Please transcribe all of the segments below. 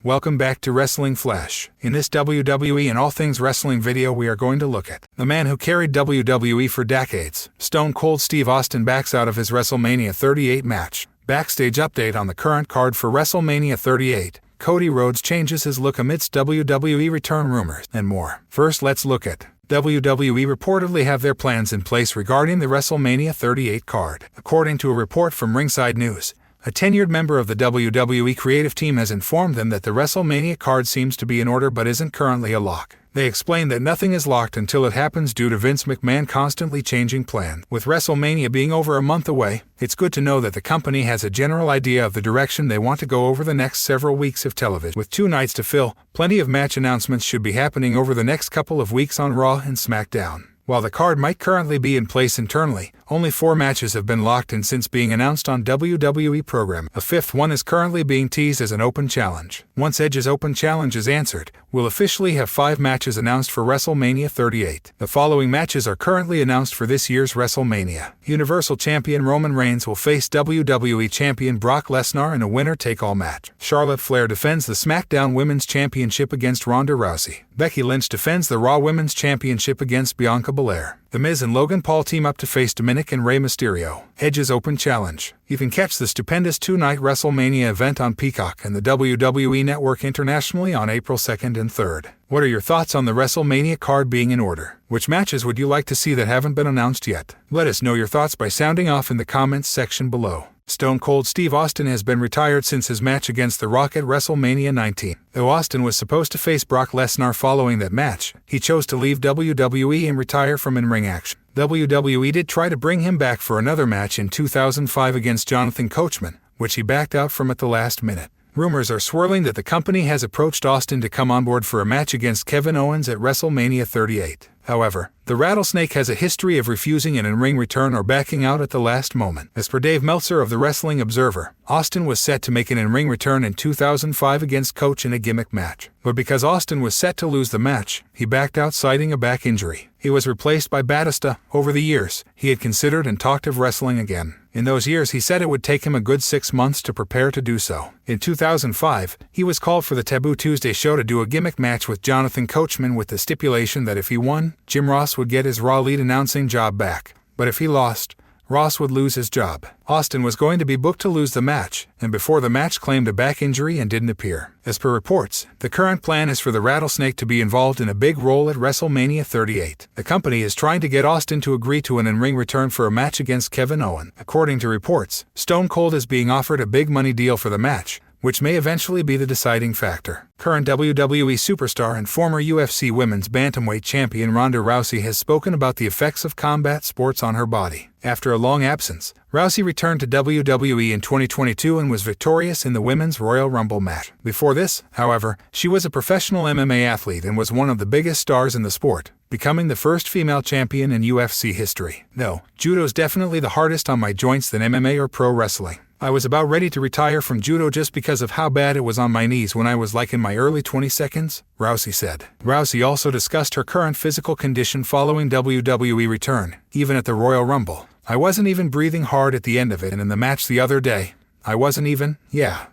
Welcome back to Wrestling Flash. In this WWE and all things wrestling video we are going to look at the man who carried WWE for decades. Stone Cold Steve Austin backs out of his WrestleMania 38 match. Backstage update on the current card for WrestleMania 38. Cody Rhodes changes his look amidst WWE return rumors, and more. First, let's look at WWE reportedly have their plans in place regarding the WrestleMania 38 card. According to a report from Ringside News, a tenured member of the WWE creative team has informed them that the WrestleMania card seems to be in order but isn't currently a lock. They explain that nothing is locked until it happens due to Vince McMahon constantly changing plans. With WrestleMania being over a month away, it's good to know that the company has a general idea of the direction they want to go over the next several weeks of television. With 2 nights to fill, plenty of match announcements should be happening over the next couple of weeks on Raw and SmackDown. While the card might currently be in place internally, only 4 matches have been locked in since being announced on WWE program. A 5th one is currently being teased as an open challenge. Once Edge's open challenge is answered, we'll officially have 5 matches announced for WrestleMania 38. The following matches are currently announced for this year's WrestleMania. Universal Champion Roman Reigns will face WWE Champion Brock Lesnar in a winner-take-all match. Charlotte Flair defends the SmackDown Women's Championship against Ronda Rousey. Becky Lynch defends the Raw Women's Championship against Bianca Belair. The Miz and Logan Paul team up to face Dominic and Rey Mysterio. Edge's open challenge. You can catch the stupendous 2-night WrestleMania event on Peacock and the WWE Network internationally on April 2nd and 3rd. What are your thoughts on the WrestleMania card being in order? Which matches would you like to see that haven't been announced yet? Let us know your thoughts by sounding off in the comments section below. Stone Cold Steve Austin has been retired since his match against The Rock at WrestleMania 19. Though Austin was supposed to face Brock Lesnar following that match, he chose to leave WWE and retire from in-ring action. WWE did try to bring him back for another match in 2005 against Jonathan Coachman, which he backed out from at the last minute. Rumors are swirling that the company has approached Austin to come on board for a match against Kevin Owens at WrestleMania 38. However, the Rattlesnake has a history of refusing an in-ring return or backing out at the last moment. As per Dave Meltzer of the Wrestling Observer, Austin was set to make an in-ring return in 2005 against Coach in a gimmick match. But because Austin was set to lose the match, he backed out citing a back injury. He was replaced by Batista. Over the years, he had considered and talked of wrestling again. In those years, he said it would take him a good 6 months to prepare to do so. In 2005, he was called for the Taboo Tuesday show to do a gimmick match with Jonathan Coachman with the stipulation that if he won, Jim Ross would get his Raw lead announcing job back. But if he lost, Ross would lose his job. Austin was going to be booked to lose the match, and before the match claimed a back injury and didn't appear. As per reports, the current plan is for the Rattlesnake to be involved in a big role at WrestleMania 38. The company is trying to get Austin to agree to an in-ring return for a match against Kevin Owens. According to reports, Stone Cold is being offered a big money deal for the match, which may eventually be the deciding factor. Current WWE superstar and former UFC Women's Bantamweight Champion Ronda Rousey has spoken about the effects of combat sports on her body. After a long absence, Rousey returned to WWE in 2022 and was victorious in the Women's Royal Rumble match. Before this, however, she was a professional MMA athlete and was one of the biggest stars in the sport, becoming the first female champion in UFC history. No, judo's definitely the hardest on my joints than MMA or pro wrestling. I was about ready to retire from judo just because of how bad it was on my knees when I was like in my early 22nd, Rousey said. Rousey also discussed her current physical condition following WWE return. Even at the Royal Rumble, I wasn't even breathing hard at the end of it, and in the match the other day, I wasn't even,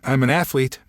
I'm an athlete,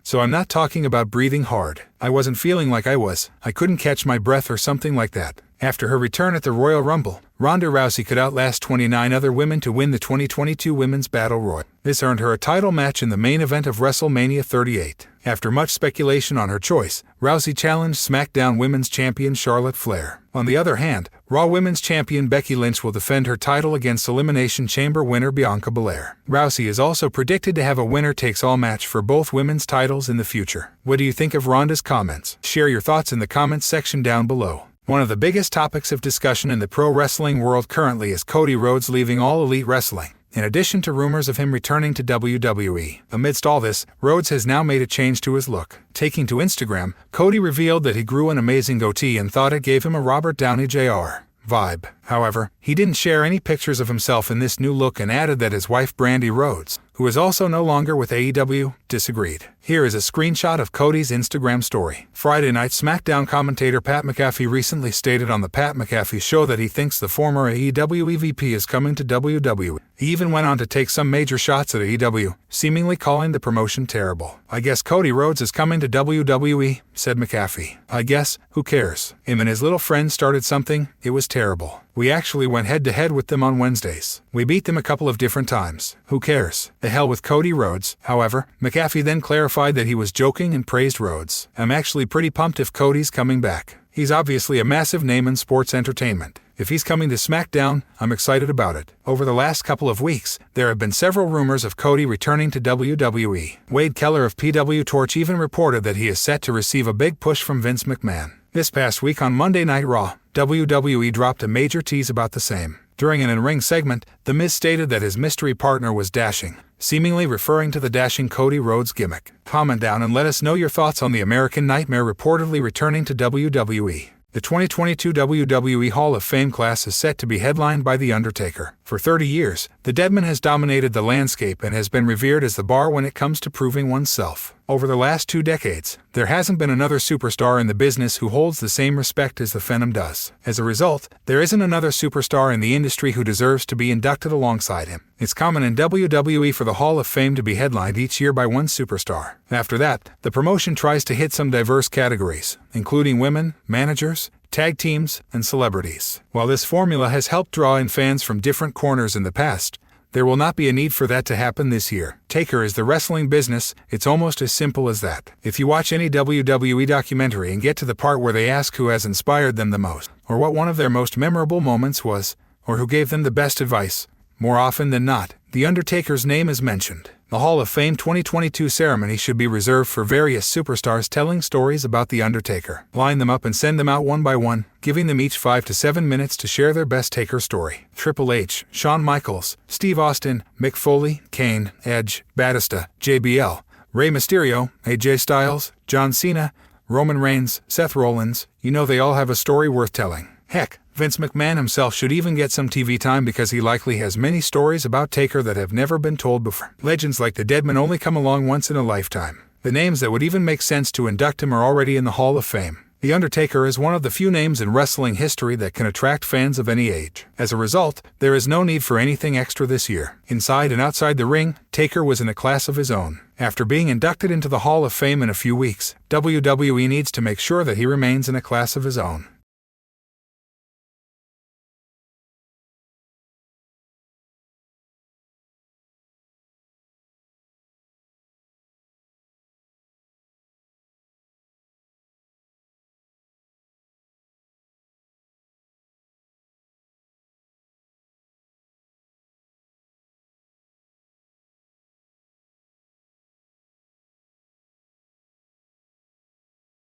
so I'm not talking about breathing hard. I wasn't feeling like I was. I couldn't catch my breath or something like that. After her return at the Royal Rumble, Ronda Rousey could outlast 29 other women to win the 2022 Women's Battle Royal. This earned her a title match in the main event of WrestleMania 38. After much speculation on her choice, Rousey challenged SmackDown Women's Champion Charlotte Flair. On the other hand, Raw Women's Champion Becky Lynch will defend her title against Elimination Chamber winner Bianca Belair. Rousey is also predicted to have a winner-takes-all match for both women's titles in the future. What do you think of Ronda's comments? Share your thoughts in the comments section down below. One of the biggest topics of discussion in the pro wrestling world currently is Cody Rhodes leaving All Elite Wrestling, in addition to rumors of him returning to WWE. Amidst all this, Rhodes has now made a change to his look. Taking to Instagram, Cody revealed that he grew an amazing goatee and thought it gave him a Robert Downey Jr. vibe. However, he didn't share any pictures of himself in this new look and added that his wife Brandi Rhodes, who is also no longer with AEW, disagreed. Here is a screenshot of Cody's Instagram story. Friday Night SmackDown commentator Pat McAfee recently stated on the Pat McAfee Show that he thinks the former AEW EVP is coming to WWE. He even went on to take some major shots at AEW, seemingly calling the promotion terrible. "I guess Cody Rhodes is coming to WWE," said McAfee. "I guess, who cares? Him and his little friend started something, it was terrible. We actually went head-to-head with them on Wednesdays. We beat them a couple of different times. Who cares? The hell with Cody Rhodes." However, McAfee then clarified that he was joking and praised Rhodes. "I'm actually pretty pumped if Cody's coming back. He's obviously a massive name in sports entertainment. If he's coming to SmackDown, I'm excited about it." Over the last couple of weeks, there have been several rumors of Cody returning to WWE. Wade Keller of PW Torch even reported that he is set to receive a big push from Vince McMahon. This past week on Monday Night Raw, WWE dropped a major tease about the same. During an in-ring segment, The Miz stated that his mystery partner was dashing, seemingly referring to the dashing Cody Rhodes gimmick. Comment down and let us know your thoughts on the American Nightmare reportedly returning to WWE. The 2022 WWE Hall of Fame class is set to be headlined by The Undertaker. For 30 years, the Deadman has dominated the landscape and has been revered as the bar when it comes to proving oneself. Over the last 2 decades, there hasn't been another superstar in the business who holds the same respect as the Phenom does. As a result, there isn't another superstar in the industry who deserves to be inducted alongside him. It's common in WWE for the Hall of Fame to be headlined each year by one superstar. After that, the promotion tries to hit some diverse categories, including women, managers, tag teams, and celebrities. While this formula has helped draw in fans from different corners in the past, there will not be a need for that to happen this year. Taker is the wrestling business, it's almost as simple as that. If you watch any WWE documentary and get to the part where they ask who has inspired them the most, or what one of their most memorable moments was, or who gave them the best advice, more often than not, The Undertaker's name is mentioned. The Hall of Fame 2022 ceremony should be reserved for various superstars telling stories about The Undertaker. Line them up and send them out one by one, giving them each 5 to 7 minutes to share their best Taker story. Triple H, Shawn Michaels, Steve Austin, Mick Foley, Kane, Edge, Batista, JBL, Rey Mysterio, AJ Styles, John Cena, Roman Reigns, Seth Rollins, you know they all have a story worth telling. Heck, Vince McMahon himself should even get some TV time because he likely has many stories about Taker that have never been told before. Legends like the Deadman only come along once in a lifetime. The names that would even make sense to induct him are already in the Hall of Fame. The Undertaker is one of the few names in wrestling history that can attract fans of any age. As a result, there is no need for anything extra this year. Inside and outside the ring, Taker was in a class of his own. After being inducted into the Hall of Fame in a few weeks, WWE needs to make sure that he remains in a class of his own.